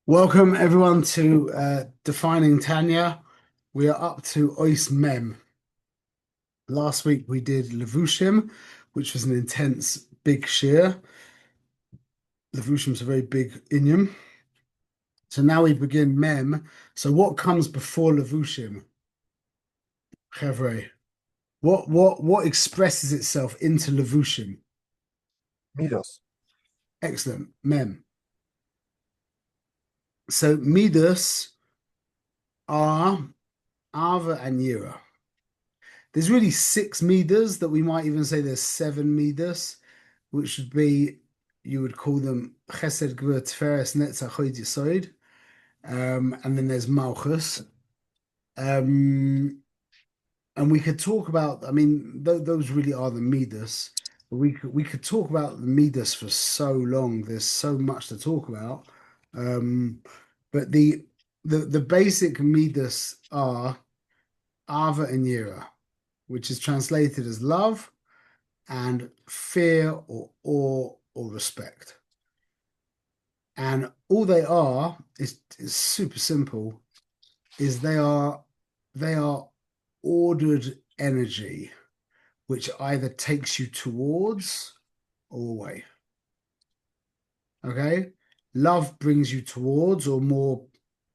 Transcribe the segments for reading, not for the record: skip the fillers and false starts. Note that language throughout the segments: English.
Welcome everyone to Defining Tanya. We are up to Ois Mem. Last week we did Levushim, which was an intense big shear. Levushim's a very big inyam. So now we begin Mem. So what comes before Levushim? Chevre. What expresses itself into Levushim? Midos. Excellent. Mem. So Midas are Ava and Yira. There's really six meters that we might even say there's seven meters, which would be, you would call them Chesed, Gvur, Tiferes, Netzach, Hod, Yesod. And then there's Malchus. Um, and we could talk about, I mean, th those really are the Midas. But we could talk about the Midas for so long. There's so much to talk about. Um, but the basic Midas are Ava and Yira, which is translated as love and fear or awe or respect. And all they are is super simple, is they are ordered energy, which either takes you towards or away. Okay? Love brings you towards, or more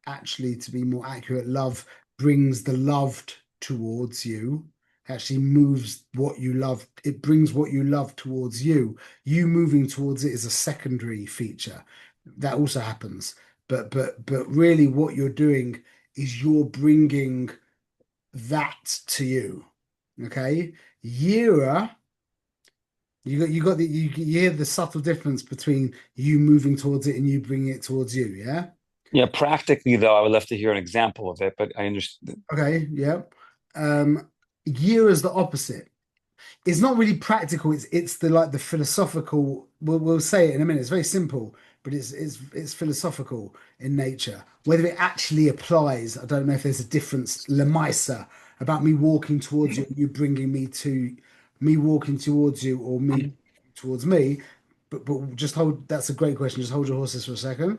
actually, to be more accurate, love brings the loved towards you. Actually moves what you love. It brings what you love towards you. You moving towards it is a secondary feature. That also happens. But really what you're doing is you're bringing that to you. Okay? Yira, you hear the subtle difference between you moving towards it and you bringing it towards you, yeah? Yeah, practically though, I would love to hear an example of it, but I understand. Okay, yeah. Um, Year is the opposite. It's not really practical. It's the like the philosophical. We'll say it in a minute. It's very simple, but it's philosophical in nature. Whether it actually applies, I don't know if there's a difference. Lemaisa about me walking towards you, you bringing me walking towards you, or me towards me. But just hold. That's a great question. Just hold your horses for a second.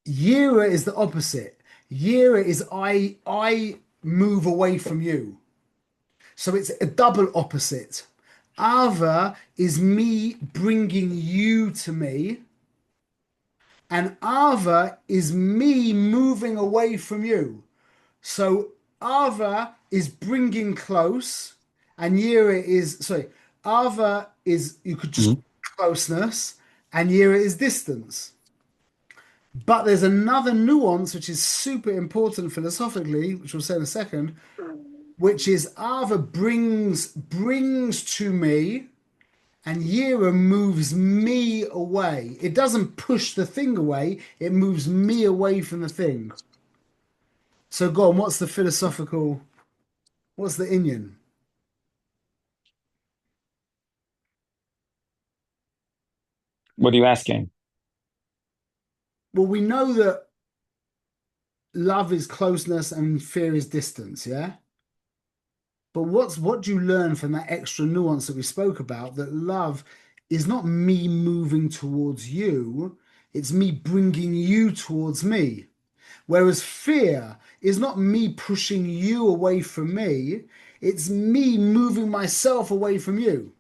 Yira is the opposite. Yira is I move away from you. So it's a double opposite. Ava is me bringing you to me, and Ava is me moving away from you. So Ava is bringing close, and Yira is, sorry, Ava is, you could just Mhm. closeness, and Yira is distance. But there's another nuance which is super important philosophically, which we'll say in a second, which is Ava brings to me, and Yira moves me away. It doesn't push the thing away, it moves me away from the thing. So go on, what's the philosophical, what's the Inyan? What are you asking? Well, we know that love is closeness and fear is distance, yeah? But what do you learn from that extra nuance that we spoke about? That love is not me moving towards you, it's me bringing you towards me. Whereas fear is not me pushing you away from me, it's me moving myself away from you.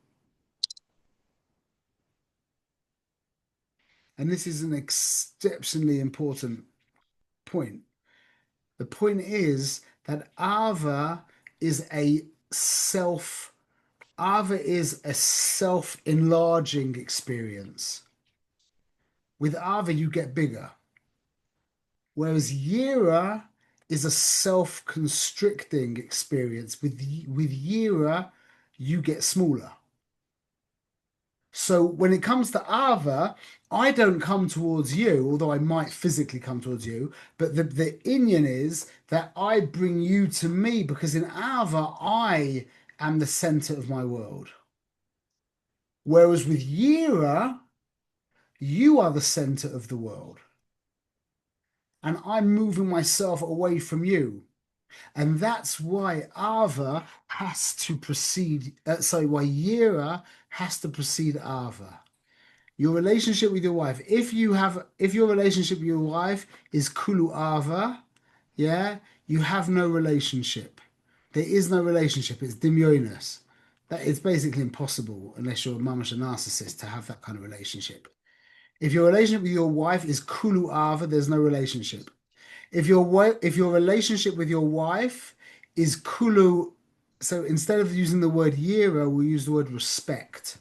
And this is an exceptionally important point. The point is that is a self, Ava is a self-enlarging experience. With Ava, you get bigger, whereas Yira is a self-constricting experience. With Yira, you get smaller. So when it comes to Ava, I don't come towards you, although I might physically come towards you. But the Inyan is that I bring you to me because in Ava, I am the center of my world. Whereas with Yira, you are the center of the world. And I'm moving myself away from you. And that's why Ava has to precede, sorry, why Yira has to precede Ava. Your relationship with your wife. If your relationship with your wife is kulu ava, yeah, you have no relationship. There is no relationship. It's demurriness. That is basically impossible unless you're a mamash a narcissist to have that kind of relationship. If your relationship with your wife is kulu ava, there's no relationship. If your relationship with your wife is kulu, so instead of using the word yira, we'll use the word respect.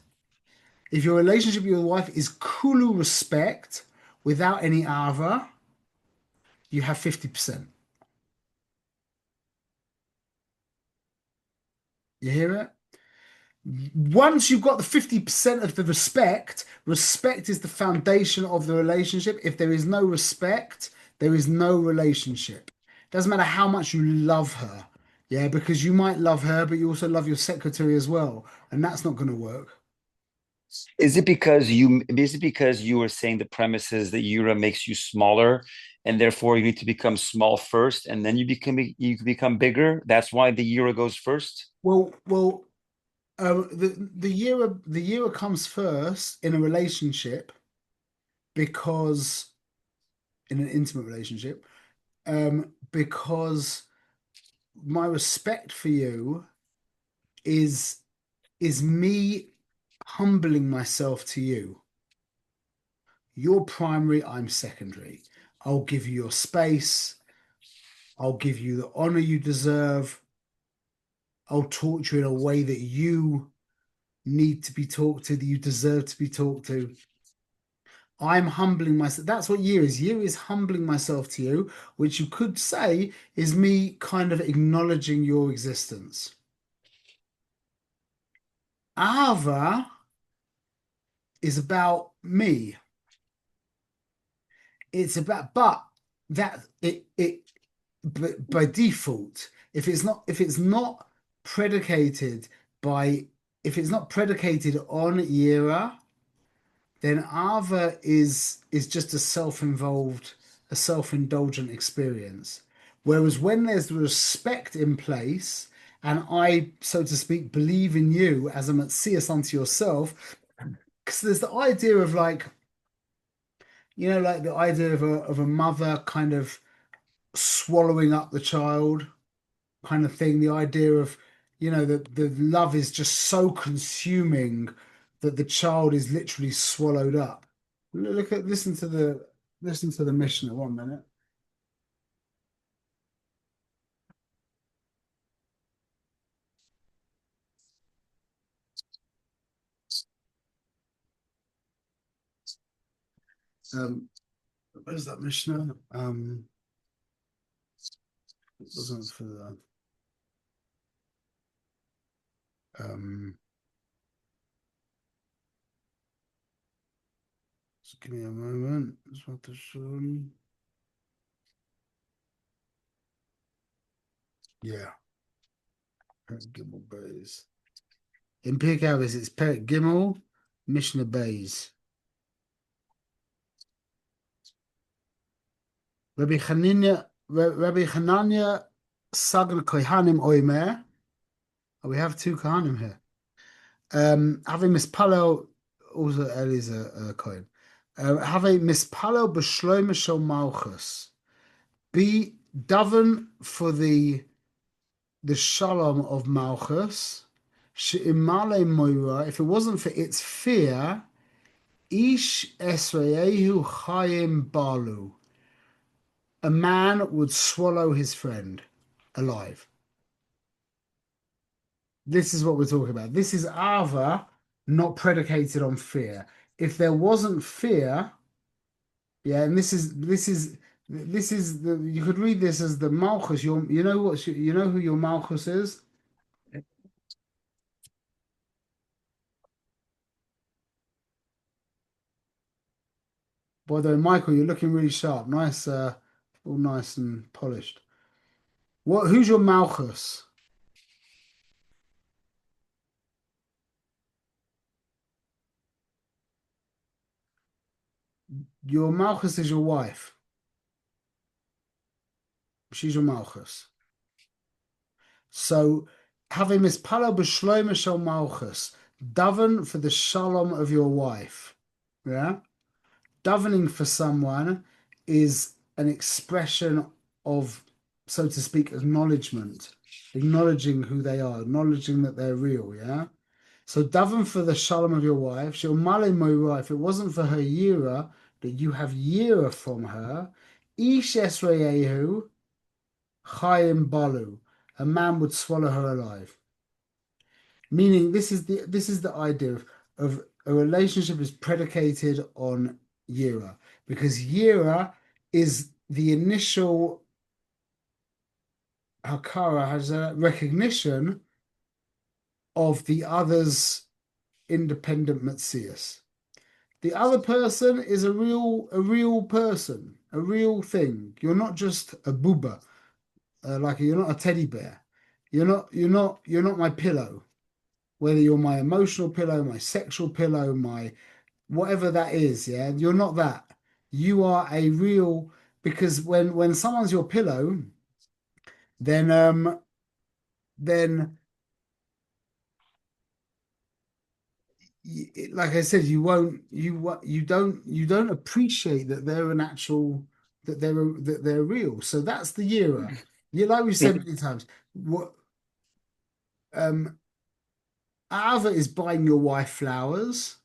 If your relationship with your wife is kulu respect without any ava, you have 50%. You hear it? Once you've got the 50% of the respect, respect is the foundation of the relationship. If there is no respect, there is no relationship. Doesn't matter how much you love her. Yeah, because you might love her, but you also love your secretary as well. And that's not going to work. Is it because you were saying the premise is that Yura makes you smaller and therefore you need to become small first and then you become bigger? That's why the Yura goes first? The year comes first in a relationship because in an intimate relationship, because my respect for you is is me humbling myself to you. You're primary, I'm secondary. I'll give you your space. I'll give you the honor you deserve. I'll talk to you in a way that you need to be talked to, that you deserve to be talked to. I'm humbling myself. That's what year is. Year is humbling myself to you, which you could say is me kind of acknowledging your existence. Ava is about me. It's about, but that it but by default, if it's not predicated by if it's not predicated on Yira, then Ava is just a self-indulgent experience. Whereas when there's the respect in place, and I, so to speak, believe in you as a Matthias unto yourself, because there's the idea of like, like the idea of a mother kind of swallowing up the child kind of thing. The idea of, the love is just so consuming that the child is literally swallowed up. Listen to the Mishnah 1 minute. Where's that Mishnah? It wasn't for the just give me a moment. Just want to show. Yeah, Perek Gimel Beis. In Pirkei Avos, it's Perek Gimel, Mishnah Beis. Rabbi Hanania Sagan Kohanim Oimer. Oh, we have two Kohanim here. Having mispalo, also Eliezer Cohen. Having mispalo b'shloim shel malchus. Be daven for the shalom of malchus. She'imale moira. If it wasn't for its fear, ish esrayehu chayim balu. A man would swallow his friend alive. This is what we're talking about. This is Ava, not predicated on fear. If there wasn't fear, yeah, and this is the you could read this as the Malchus. You know who your Malchus is? By the way, Michael, you're looking really sharp. Nice, all nice and polished. Who's your Malchus? Your Malchus is your wife. She's your Malchus. So, having mispalo b'shloim shel Malchus, daven for the shalom of your wife. Yeah. Davening for someone is an expression of, so to speak, acknowledgement, acknowledging who they are, acknowledging that they're real. Yeah. So daven for the shalom of your wife. She'll male moira. If it wasn't for her yira, that you have yira from her, ish esreyehu chayim balu. A man would swallow her alive. Meaning, this is the idea of a relationship is predicated on Yira, because Yira is the initial Hakara, has a recognition of the other's independent Metzius. The other person is a real person, a real thing. You're not just a booba, like you're not a teddy bear. You're not my pillow. Whether you're my emotional pillow, my sexual pillow, my whatever that is, yeah, you're not that. You are a real, because when someone's your pillow, then then like I said, you don't appreciate that they're an actual, that they're real. So that's the era. You, like we've said many times, what um Ava is buying your wife flowers.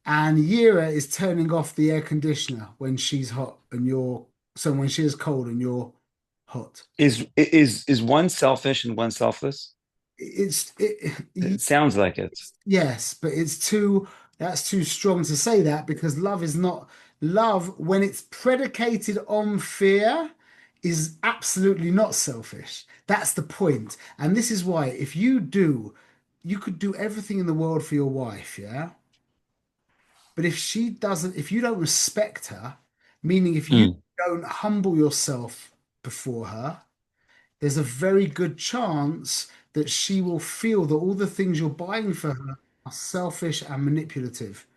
And Yira is turning off the air conditioner when she's hot and you're, so when she is cold and you're hot. Is one selfish and one selfless? It's It sounds like it. yes, but that's too strong to say that, because love is not love when it's predicated on fear is absolutely not selfish. That's the point. And this is why if you could do everything in the world for your wife, yeah? But if you don't respect her, meaning if you Mm. don't humble yourself before her, there's a very good chance that she will feel that all the things you're buying for her are selfish and manipulative.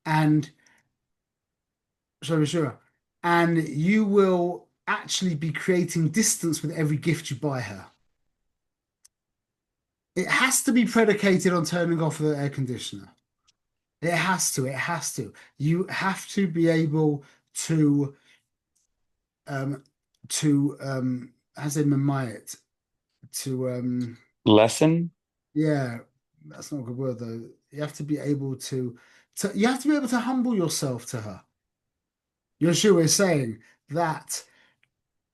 And sure, and you will actually be creating distance with every gift you buy her. It has to be predicated on turning off the air conditioner. It has to. It has to. You have to be able to um as in Mamayit to Lesson? yeah, that's not a good word though. You have to be able to humble yourself to her. Yeshua is saying that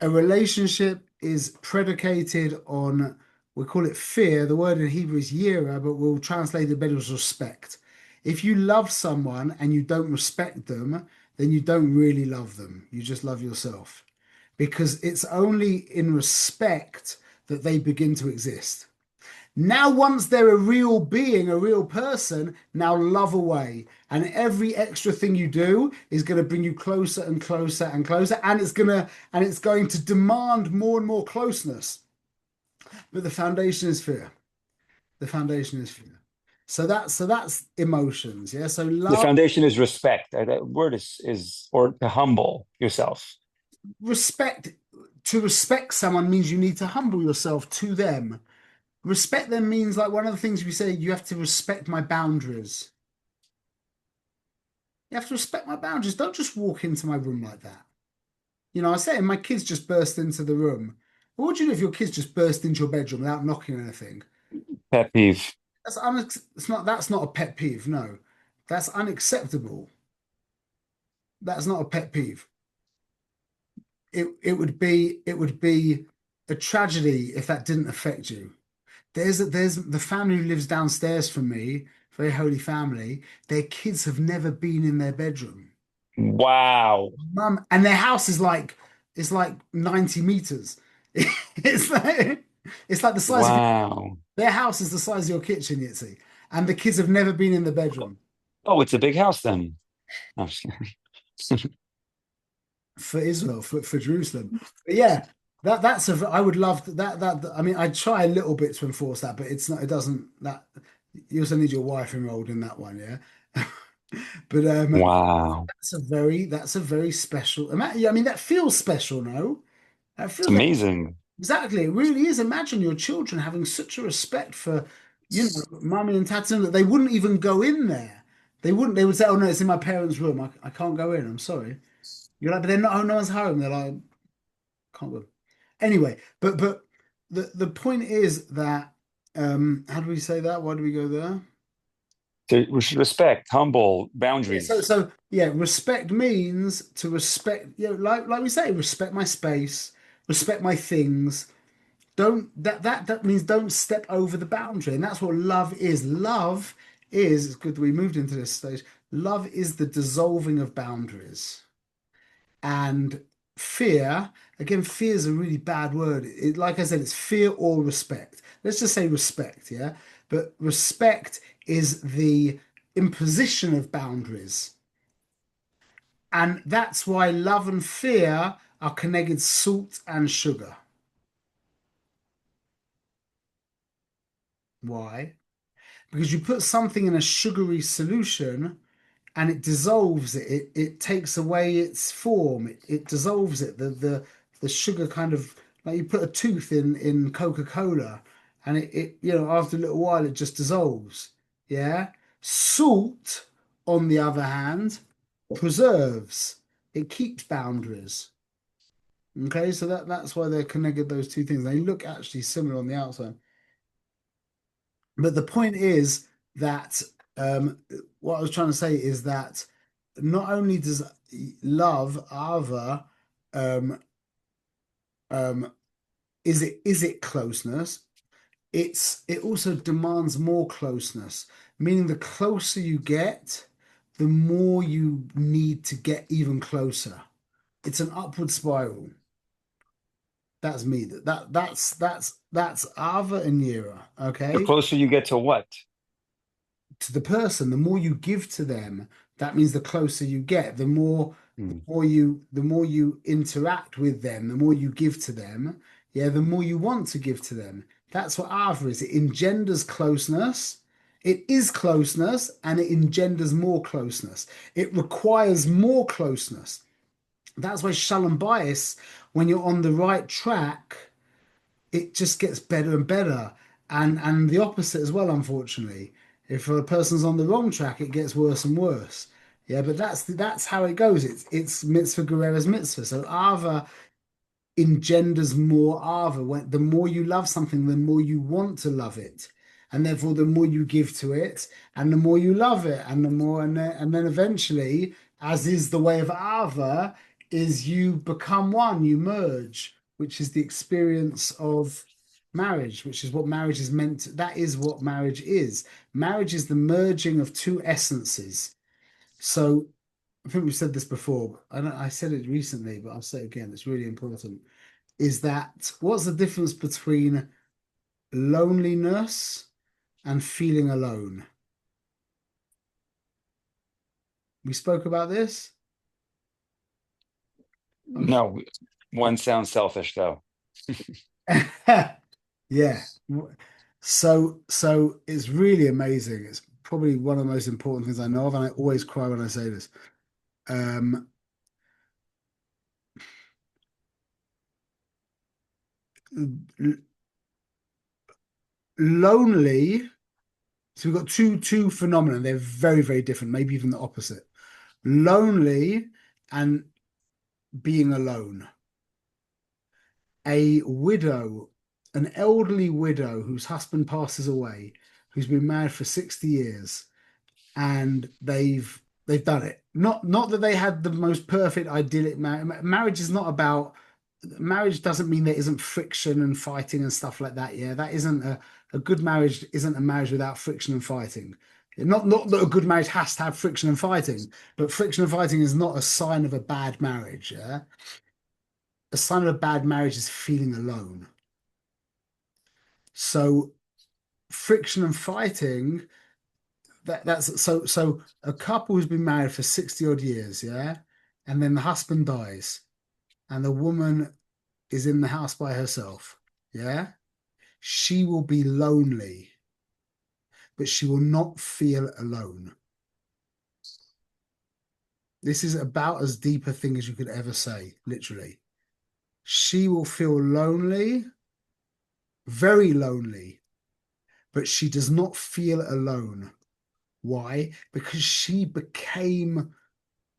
a relationship is predicated on, we call it fear. The word in Hebrew is yira, but we'll translate it better as respect. If you love someone and you don't respect them, then you don't really love them. You just love yourself. Because it's only in respect that they begin to exist. Now, once they're a real being, a real person, now love away. And every extra thing you do is going to bring you closer and closer and closer. And it's going to demand more and more closeness. But the foundation is fear. The foundation is fear. So that's emotions. Yeah. So The love, foundation is respect. That word is or to humble yourself. respect. To respect someone means you need to humble yourself to them. Respect them means, like, one of the things we say, you have to respect my boundaries. You have to respect my boundaries. Don't just walk into my room like that. I say my kids just burst into the room. What would you do if your kids just burst into your bedroom without knocking anything? Pet peeve. That's not a pet peeve. No, that's unacceptable. That's not a pet peeve. It would be a tragedy if that didn't affect you. There's the family who lives downstairs from me, very holy family. Their kids have never been in their bedroom. Wow. Mum, and their house is like 90 meters. It's like it's like the size of Wow. their house is the size of your kitchen, you see. And the kids have never been in the bedroom Oh, it's a big house then. I'm just kidding. for Israel, for Jerusalem. But yeah, I would love that. I mean, I try a little bit to enforce that, but it's not, it doesn't, that you also need your wife enrolled in that one, yeah. But Wow. that's a very special. Yeah, I mean, that feels special, no? That It's feels like amazing. exactly. It really is. Imagine your children having such a respect for, mommy and Tatum, that they wouldn't even go in there. They wouldn't. They would say, "Oh no, it's in my parents' room. I can't go in. I'm sorry." You're like, but they're not. Oh, no one's home. They're like, can't go. Anyway, but the point is that how do we say that? Why do we go there? We should respect, humble, Yeah, so boundaries. so yeah, respect means to respect, like we say, respect my space, respect my things. Don't that means don't step over the boundary, and that's what love is. Love is, it's good that we moved into this stage. Love is the dissolving of boundaries. And fear, again, fear is a really bad word. Like I said, it's fear or respect. Let's just say respect, yeah? But respect is the imposition of boundaries. And that's why love and fear are connected salt and sugar. Why? Because you put something in a sugary solution and it dissolves it. It takes away its form. It dissolves it. The sugar kind of, like you put a tooth in Coca-Cola and after a little while it just dissolves. Yeah. Salt, on the other hand, preserves. It keeps boundaries. Okay, so that's why they're connected, those two things. They look actually similar on the outside. But the point is that um, what I was trying to say is that not only does love other um, um, is it closeness, it also demands more closeness, meaning the closer you get, the more you need to get even closer. It's an upward spiral. That's me. That's Ava and Yira. The Okay. closer you get to what? To the person, the more you give to them, that means the closer you get, Hmm. the more you interact with them, the more you give to them, yeah, the more you want to give to them. That's what Ava is. It engenders closeness. It is closeness and it engenders more closeness. It requires more closeness. That's why Shalom Bias, when you're on the right track, it just gets better and better. And the opposite as well, unfortunately. If a person's on the wrong track, it gets worse and worse. Yeah, but that's how it goes. It's mitzvah Guerrera's mitzvah. So Ava engenders more ava. When the more you love something, the more you want to love it, and therefore the more you give to it, and the more you love it, and the more, and then eventually, as is the way of ava, is you become one, you merge, which is the experience of marriage, which is what marriage is meant to, that is what marriage is. Marriage is the merging of two essences. So I think we've said this before. I said it recently, but I'll say it again. It's really important is that what's the difference between loneliness and feeling alone? We spoke about this. I'm No, one sounds selfish though. yeah. So it's really amazing. It's probably one of the most important things I know of, and I always cry when I say this. Um, l- lonely. So we've got two phenomena. They're very, very different, maybe even the opposite. Lonely and being alone. A widow, an elderly widow whose husband passes away, who's been married for 60 years, and they've done it. Not that they had the most perfect idyllic marriage. Marriage is not about marriage doesn't mean there isn't friction and fighting and stuff like that. Yeah, that isn't a good marriage isn't a marriage without friction and fighting. Not that a good marriage has to have friction and fighting, but friction and fighting is not a sign of a bad marriage. Yeah, a sign of a bad marriage is feeling alone. So friction and fighting, that's so a couple who's been married for 60 odd years, yeah, and then the husband dies and the woman is in the house by herself, yeah, she will be lonely, but she will not feel alone. This is about as deep a thing as you could ever say, literally. She will feel lonely, very lonely, but she does not feel alone. Why? Because she became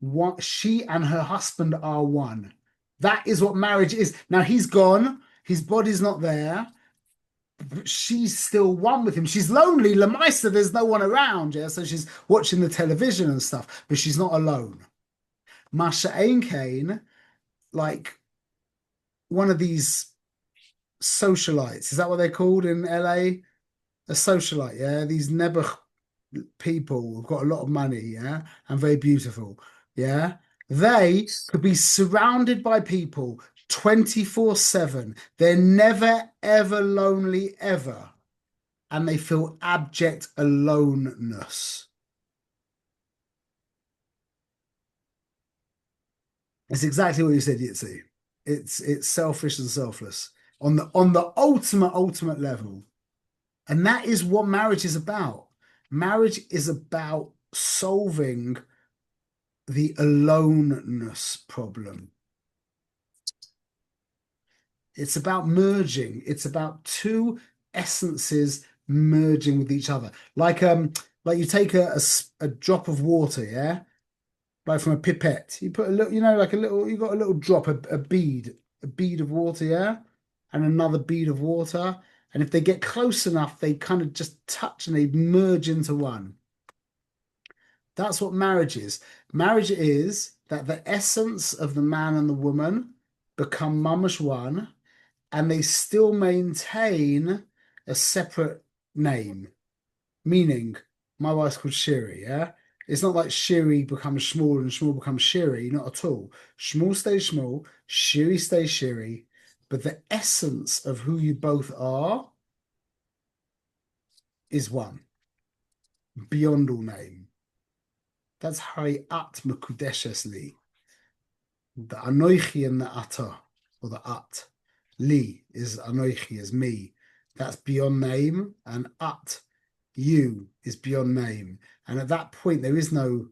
what she and her husband are one. That is what marriage is. Now he's gone, his body's not there, but she's still one with him. She's lonely, Lamaisa, there's no one around, yeah. So she's watching the television and stuff, but she's not alone. Masha Ain Kane, like one of these socialites, is that what they're called in LA? A socialite, yeah. These Nebuch people who've got a lot of money, yeah, and very beautiful, yeah. They could be surrounded by people 24/7. They're never, ever lonely, ever. And they feel abject aloneness. It's exactly what you said, Yitzi. It's selfish and selfless on the ultimate level. And that is what marriage is about. Marriage is about solving the aloneness problem. It's about merging. It's about two essences merging with each other. Like you take a drop of water, yeah, like from a pipette. You put a little, like a little. You got a little drop, a bead of water, yeah, and another bead of water. And if they get close enough, they kind of just touch and they merge into one. That's what marriage is. Marriage is that the essence of the man and the woman become mamash one, and they still maintain a separate name. Meaning, my wife's called Shiri, yeah? It's not like Shiri becomes Shmuel and Shmuel becomes Shiri, not at all. Shmuel stays Shmuel, Shiri stays Shiri, but the essence of who you both are is one, beyond all name. That's Hayat Mekudeshes Li. The Anoichi and the Ata, or the At. Li is Anoichi, is me. That's beyond name, and At, you, is beyond name. And at that point, there is no,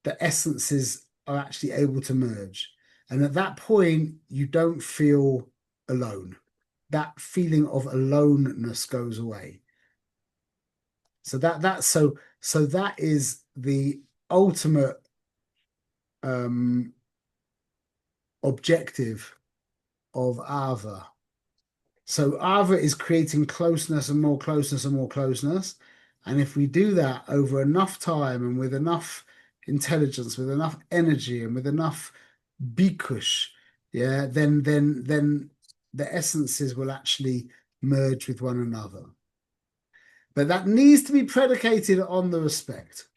the essences are actually able to merge. And at that point, you don't feel alone. That feeling of aloneness goes away. So that is the ultimate um objective of Ava. So Ava is creating closeness and more closeness and more closeness. And if we do that over enough time and with enough intelligence, with enough energy and with enough bikush, yeah, then the essences will actually merge with one another. But that needs to be predicated on the respect.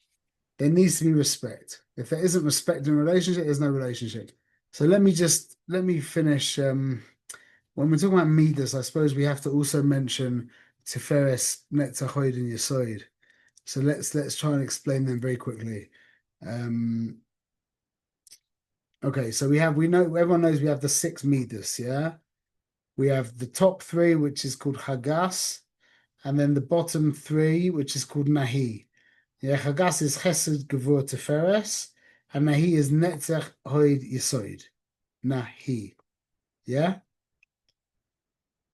There needs to be respect. If there isn't respect in a relationship, there's no relationship. So let me finish. When we're talking about midas, I suppose we have to also mention Tiferes, Netzahoid, and Yesoid. So let's try and explain them very quickly. Um, okay, so we know everyone knows we have the six midas, yeah. We have the top three, which is called Hagas, and then the bottom three, which is called Nahi. Yeah, Chagas is Chesed, Gevur, Tiferes, and Nahi is Netzach, Hoid, Yesoid. Nahi. Yeah.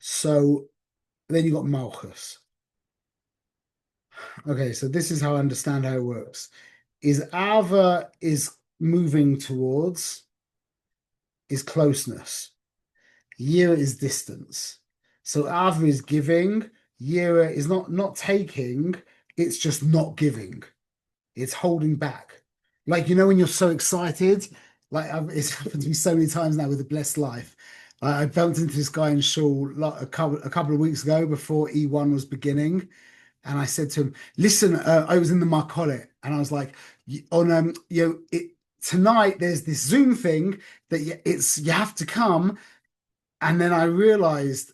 So then you got Malchus. Okay, so this is how I understand how it works. Is Ava is moving towards is closeness. Yira is distance. So Ava is giving. Yira is not taking. It's just not giving. It's holding back. Like, when you're so excited, like it's happened to me so many times now with the Blessed Life. I bumped into this guy in Shul like a couple of weeks ago before E1 was beginning. And I said to him, listen, I was in the Marcolet and I was like, on tonight there's this Zoom thing that you have to come. And then I realized,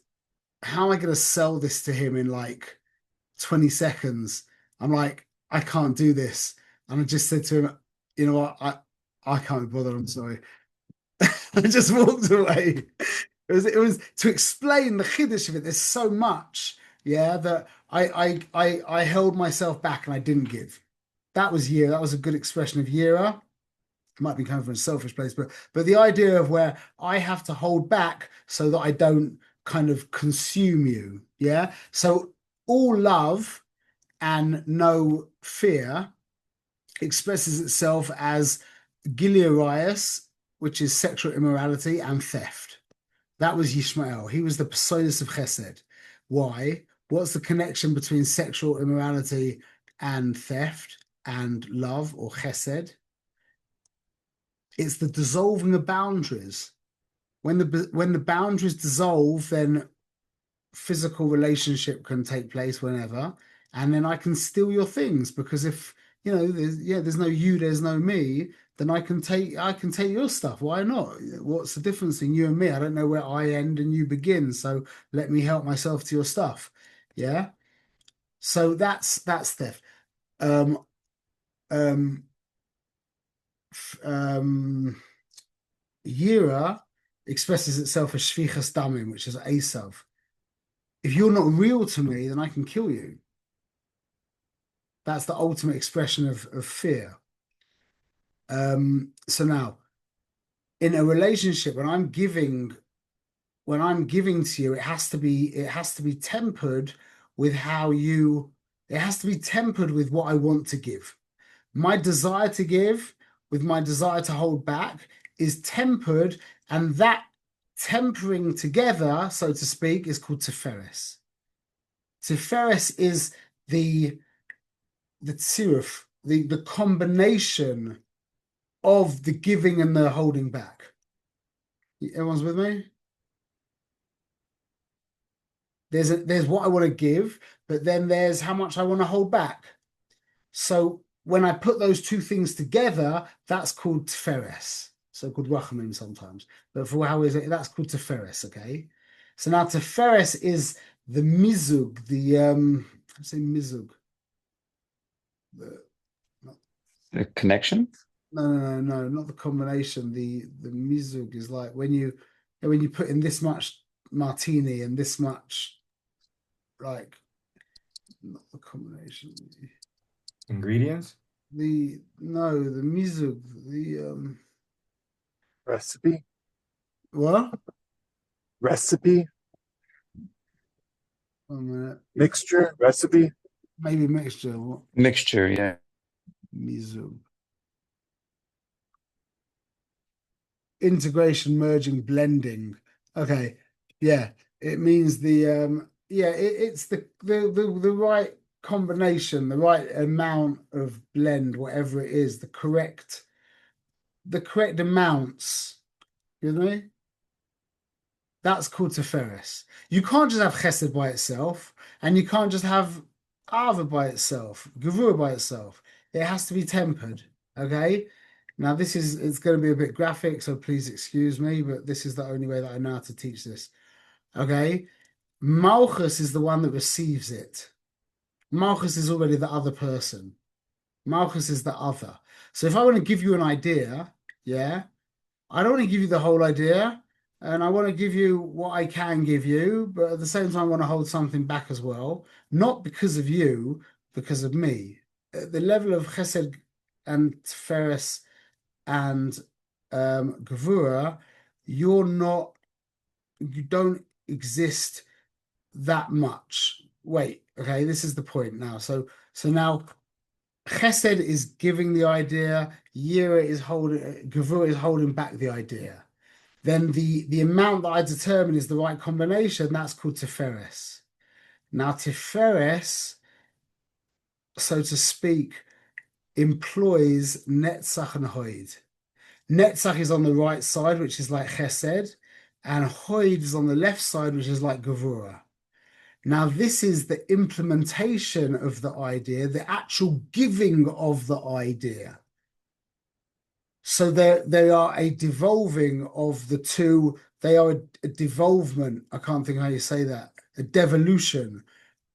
how am I going to sell this to him in like 20 seconds? I'm like, I can't do this. And I just said to him, you know what? I can't be bothered. I'm sorry. I just walked away. It was to explain the chiddush of it. There's so much, yeah, that I held myself back and I didn't give. That was Yira. That was a good expression of Yira. It might be coming from a selfish place, but the idea of where I have to hold back so that I don't kind of consume you, yeah. So all love and no fear expresses itself as Giliarias, which is sexual immorality and theft. That was Yishmael. He was the personas of Chesed. Why? What's the connection between sexual immorality and theft and love or Chesed? It's the dissolving of boundaries. When the boundaries dissolve, then physical relationship can take place whenever, and then I can steal your things because if there's no you, there's no me, then I can take your stuff. Why not? What's the difference in you and me? I don't know where I end and you begin, so let me help myself to your stuff. Yeah. So that's theft. Um, um, Yira expresses itself as shvichas damim, which is Esav. If you're not real to me, then I can kill you. That's the ultimate expression of fear. So now, in a relationship, when I'm giving to you, it has to be tempered with it has to be tempered with what I want to give. My desire to give with my desire to hold back is tempered, and that tempering together, so to speak, is called Tiferes. Tiferes is the tziruf, the combination of the giving and the holding back. Everyone's with me? There's what I want to give, but then there's how much I want to hold back. So when I put those two things together, that's called Tiferes. So called Rachamim sometimes. But for how is it? That's called Tiferes, okay? So now Tiferes is the mizug, I say mizug. The, The connection? no, not the combination. The mizug is like when you put in this much martini and this much, like, not the combination. Ingredients? The no, the mizug, the Recipe? what? Recipe? 1 minute. Mixture? Recipe? Maybe mixture. What? Mixture, yeah. Mizug. Integration, merging, blending. Okay. Yeah. It means it's the right combination, the right amount of blend, whatever it is, the correct amounts. You know? That's called Tiferes. You can't just have Chesed by itself, and you can't just have Ava by itself, Gevurah by itself. It has to be tempered. Okay. Now it's going to be a bit graphic, so please excuse me, but this is the only way that I know how to teach this. Okay. Malchus is the one that receives it. Malchus is already the other person. Malchus is the other. So if I want to give you an idea, yeah, I don't want to give you the whole idea, and I want to give you what I can give you, but at the same time, I want to hold something back as well, not because of you, because of me. At the level of Chesed and Tiferes and Gevurah, you don't exist that much. Wait, okay, this is the point now. So now Chesed is giving the idea, Gevurah is holding back the idea. Then the amount that I determine is the right combination. That's called Tiferes. Now Tiferes, so to speak, employs Netzach and Hoid. Netzach is on the right side, which is like Chesed, and Hoid is on the left side, which is like Gevurah. Now, this is the implementation of the idea, the actual giving of the idea. So they are a devolving of the two. They are a devolvement. I can't think how you say that. A devolution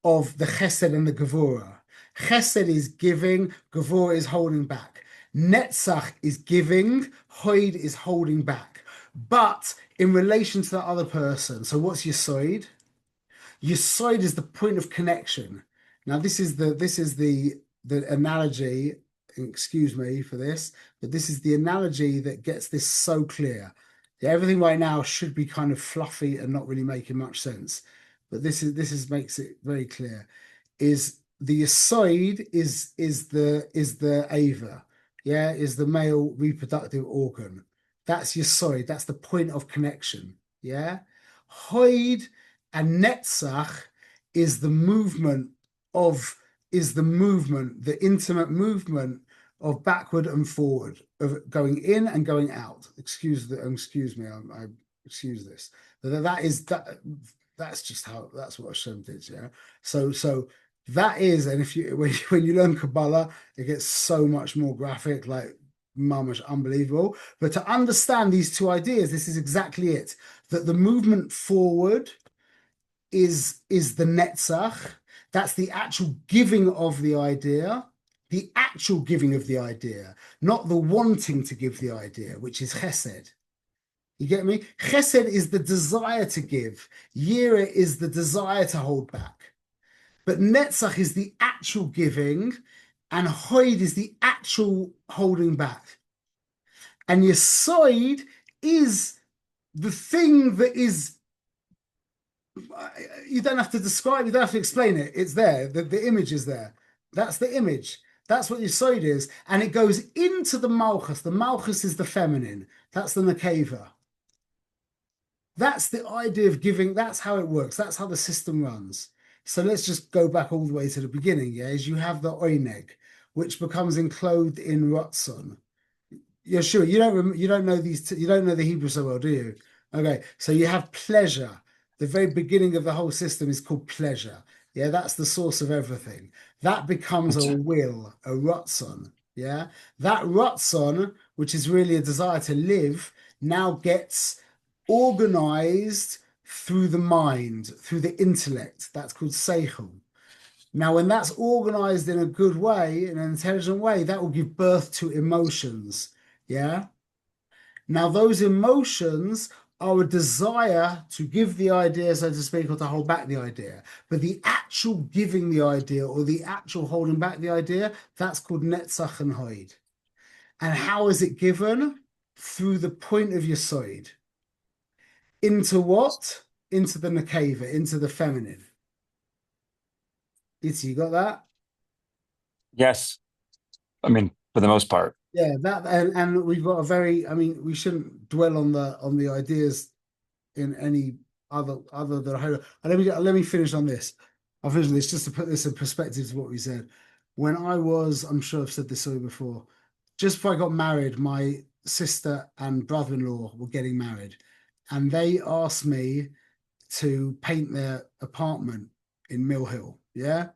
of the Chesed and the Gevurah. Chesed is giving, Gevurah is holding back. Netzach is giving, Hoid is holding back. But in relation to the other person. So what's your side? Your side is the point of connection. Now, this is the analogy. Excuse me for this, but this is the analogy that gets this so clear. Yeah, everything right now should be kind of fluffy and not really making much sense, but this makes it very clear. Is the Yisoid is the Ava, yeah, is the male reproductive organ. That's Yisoid. That's the point of connection. Yeah, Hoid and Netzach is the movement of the intimate movement of backward and forward, of going in and going out. Excuse me, I excuse this. That's just how that's what Hashem did. Yeah. So that is, and if you when you learn Kabbalah, it gets so much more graphic, like mamish unbelievable. But to understand these two ideas, this is exactly it. That the movement forward is the netzach. That's the actual giving of the idea, the actual giving of the idea, not the wanting to give the idea, which is chesed. You get me? Chesed is the desire to give. Yira is the desire to hold back. But netzach is the actual giving, and hoid is the actual holding back. And yesoid is the thing that is, you don't have to describe, you don't have to explain it. It's there. The image is there. That's the image. That's what Yesod is. And it goes into the Malchus. The Malchus is the feminine. That's the Nekeva. That's the idea of giving. That's how it works. That's how the system runs. So let's just go back all the way to the beginning. Yeah, is you have the Oineg, which becomes enclosed in Ratzon. You're sure you don't know these. You don't know the Hebrew so well, do you? Okay, so you have pleasure. The very beginning of the whole system is called pleasure. Yeah, that's the source of everything. That becomes a will, a ratzon. Yeah, that ratzon, which is really a desire to live, now gets organized through the mind, through the intellect. That's called seichel. Now, when that's organized in a good way, in an intelligent way, that will give birth to emotions. Yeah. Now, those emotions are a desire to give the idea, so to speak, or to hold back the idea. But the actual giving the idea or the actual holding back the idea, that's called netzach and hoid. And how is it given? Through the point of Yesod. Into what? Into the nekeva, into the feminine. You got that? Yes. I mean, for the most part. Yeah, that and we've got a very, I mean, we shouldn't dwell on the ideas in any other than let me finish on this. I'll finish on this just to put this in perspective to what we said. When I was, I'm sure I've said this to you before, just before I got married, my sister and brother-in-law were getting married, and they asked me to paint their apartment in Mill Hill. Yeah.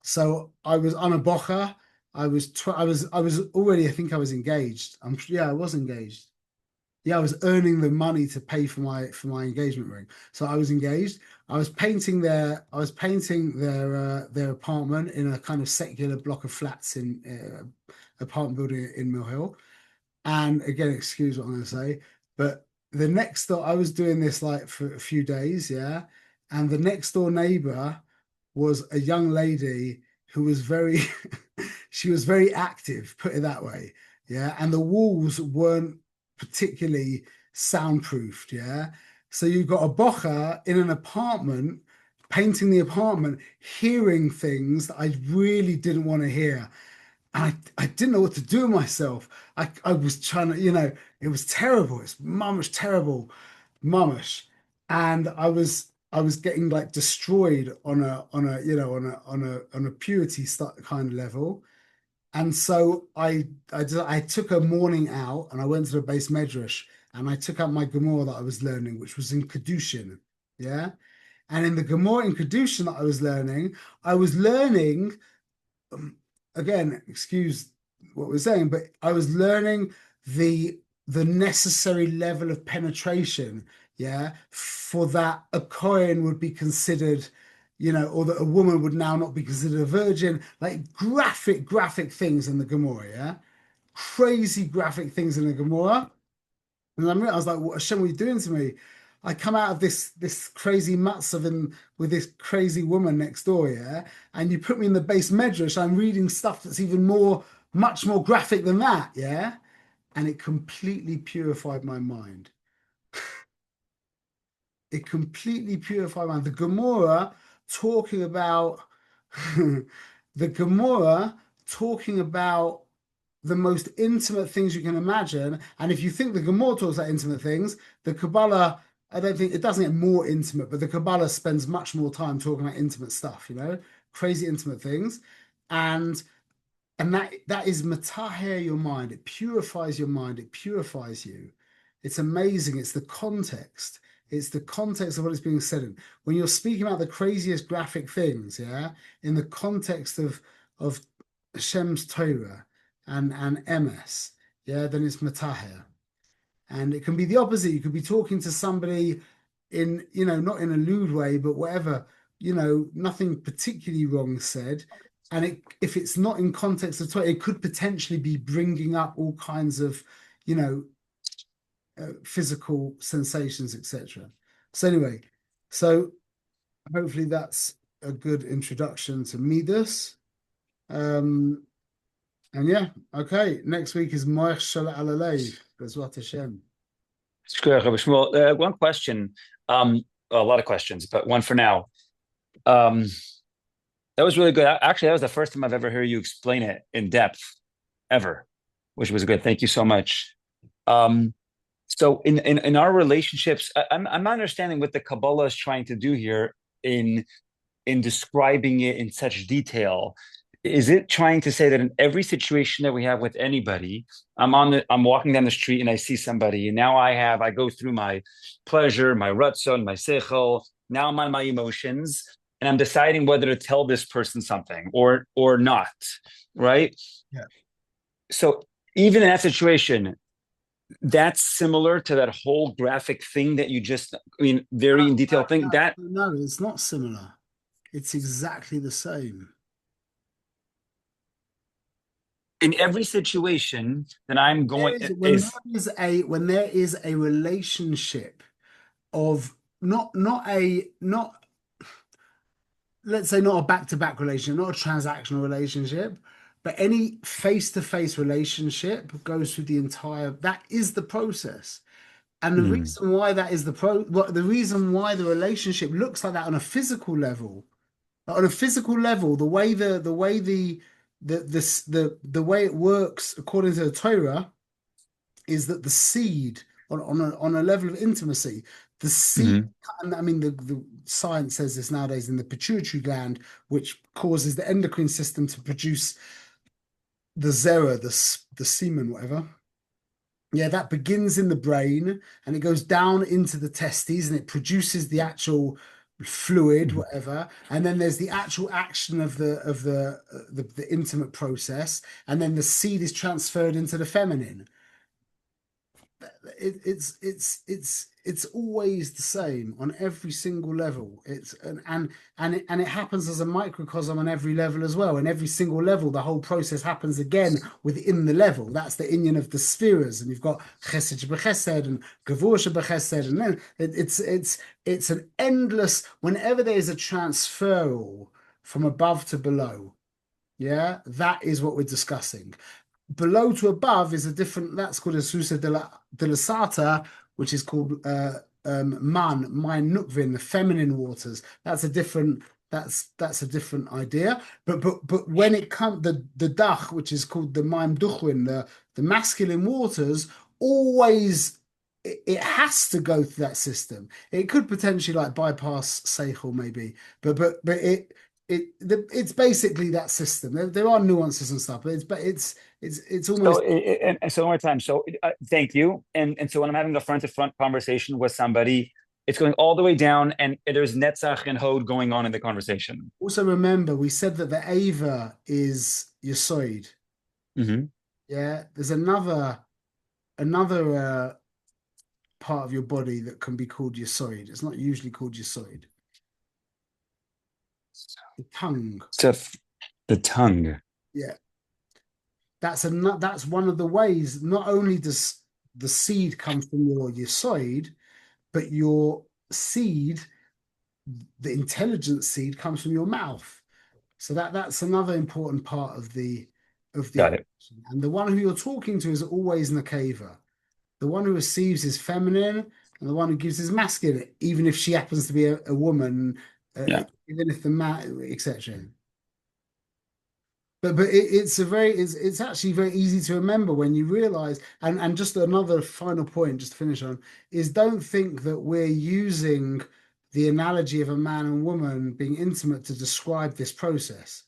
So I was on a bocha. I was already, I think I was engaged. I was engaged. Yeah, I was earning the money to pay for my engagement ring. So I was engaged. I was painting their apartment in a kind of secular block of flats in apartment building in Mill Hill. And again, excuse what I'm going to say, but the next door, I was doing this like for a few days, yeah. And the next door neighbor was a young lady who was very, she was very active, put it that way, yeah. And the walls weren't particularly soundproofed, yeah. So you've got a bocha in an apartment, painting the apartment, hearing things that I really didn't want to hear. I didn't know what to do with myself. I was trying to, it was terrible. It's mamish terrible, mamish. And I was getting like destroyed on a purity kind of level. And so I took a morning out and I went to the base medrash and I took out my Gemara that I was learning, which was in Kedushin. Yeah. And in the Gemara in Kedushin that I was learning again, excuse what we're saying, but I was learning the necessary level of penetration, yeah, for that a Kohen would be considered, or that a woman would now not be considered a virgin, like graphic things in the Gemara, yeah, crazy graphic things in the Gemara. And I was like, what Hashem, what are you doing to me? I come out of this crazy matzav with this crazy woman next door, yeah, and you put me in the base medrash. I'm reading stuff that's even much more graphic than that, yeah, and it completely purified my mind. It completely purified my mind. The Gemara talking about the the Gemara talking about the most intimate things you can imagine. And if you think the Gemara talks about intimate things, the Kabbalah, I don't think it doesn't get more intimate, but the Kabbalah spends much more time talking about intimate stuff, crazy intimate things. And that is mataher your mind. It purifies your mind. It purifies you. It's amazing. It's the context. It's the context of what is being said in. When you're speaking about the craziest graphic things, in the context of Hashem's Torah and MS, then it's mataher. And it can be the opposite. You could be talking to somebody in, not in a lewd way, but whatever, nothing particularly wrong said. And if it's not in context of Torah, it could potentially be bringing up all kinds of, physical sensations, etc. So anyway, hopefully that's a good introduction to Midas. And okay, next week is Moich Shala Alalev, Bezrat Hashem. One question, a lot of questions, but one for now. That was really good. Actually, that was the first time I've ever heard you explain it in depth, ever, which was good. Thank you so much. So in our relationships, I'm not understanding what the Kabbalah is trying to do here in describing it in such detail. Is it trying to say that in every situation that we have with anybody, I'm walking down the street and I see somebody, and now I go through my pleasure, my ratzon, my seichel. Now I'm on my emotions, and I'm deciding whether to tell this person something or not, right? Yeah. So even in that situation, that's similar to that whole graphic thing that you just, very in detail thing. No, it's not similar. It's exactly the same. In every situation that I'm going when there is a relationship of not let's say not a back-to-back relationship, not a transactional relationship, but any face-to-face relationship goes through the entire, that is the process. And the reason why that is the reason why the relationship looks like that on a physical level, the way it works according to the Torah is that the seed on a level of intimacy, the seed, the science says this nowadays, in the pituitary gland, which causes the endocrine system to produce the zera, the semen, whatever. Yeah, that begins in the brain and it goes down into the testes and it produces the actual fluid, whatever. And then there's the actual action of the intimate process, and then the seed is transferred into the feminine. It's always the same on every single level. And it happens as a microcosm on every level as well. And every single level, the whole process happens again within the level. That's the inyan of the spheres. And you've got chesed b'chesed and gevur b'chesed, and then it's an endless. Whenever there is a transferal from above to below, that is what we're discussing. Below to above is a different, that's called a susa de la sata, which is called mein nukvin, the feminine waters. That's a different idea. But when it comes the dach, which is called the mein duchwin, the masculine waters, always it has to go through that system. It could potentially like bypass seichel maybe, but it's basically that system. There are nuances and stuff, but it's almost. So one more time. So thank you. And so when I'm having a front-to-front conversation with somebody, it's going all the way down, and there's netzach and hod going on in the conversation. Also, remember we said that the ava is yesoid. Yeah, there's another part of your body that can be called yesoid. It's not usually called yesoid. The tongue. So the tongue. Yeah. That's one of the ways. Not only does the seed come from your yesod, but your seed, the intelligent seed, comes from your mouth. So that's another important part of the Got it. And the one who you're talking to is always Nakeva. The one who receives is feminine, and the one who gives is masculine, even if she happens to be a woman. Even if the man, etc. It's actually very easy to remember when you realize, and just another final point just to finish on is, don't think that we're using the analogy of a man and woman being intimate to describe this process.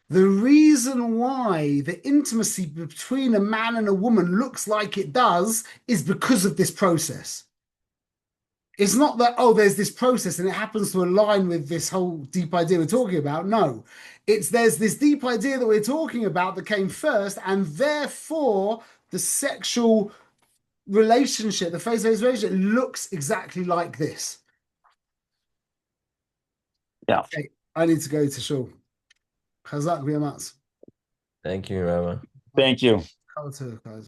The reason why the intimacy between a man and a woman looks like it does is because of this process. It's not that, oh, there's this process and it happens to align with this whole deep idea we're talking about. No, there's this deep idea that we're talking about that came first, and therefore the sexual relationship, the face-to-face relationship, looks exactly like this. Yeah. Okay, I need to go to shul. Chazak v'yamatz. Thank you, Rabbi. Thank you. Kol tov, guys.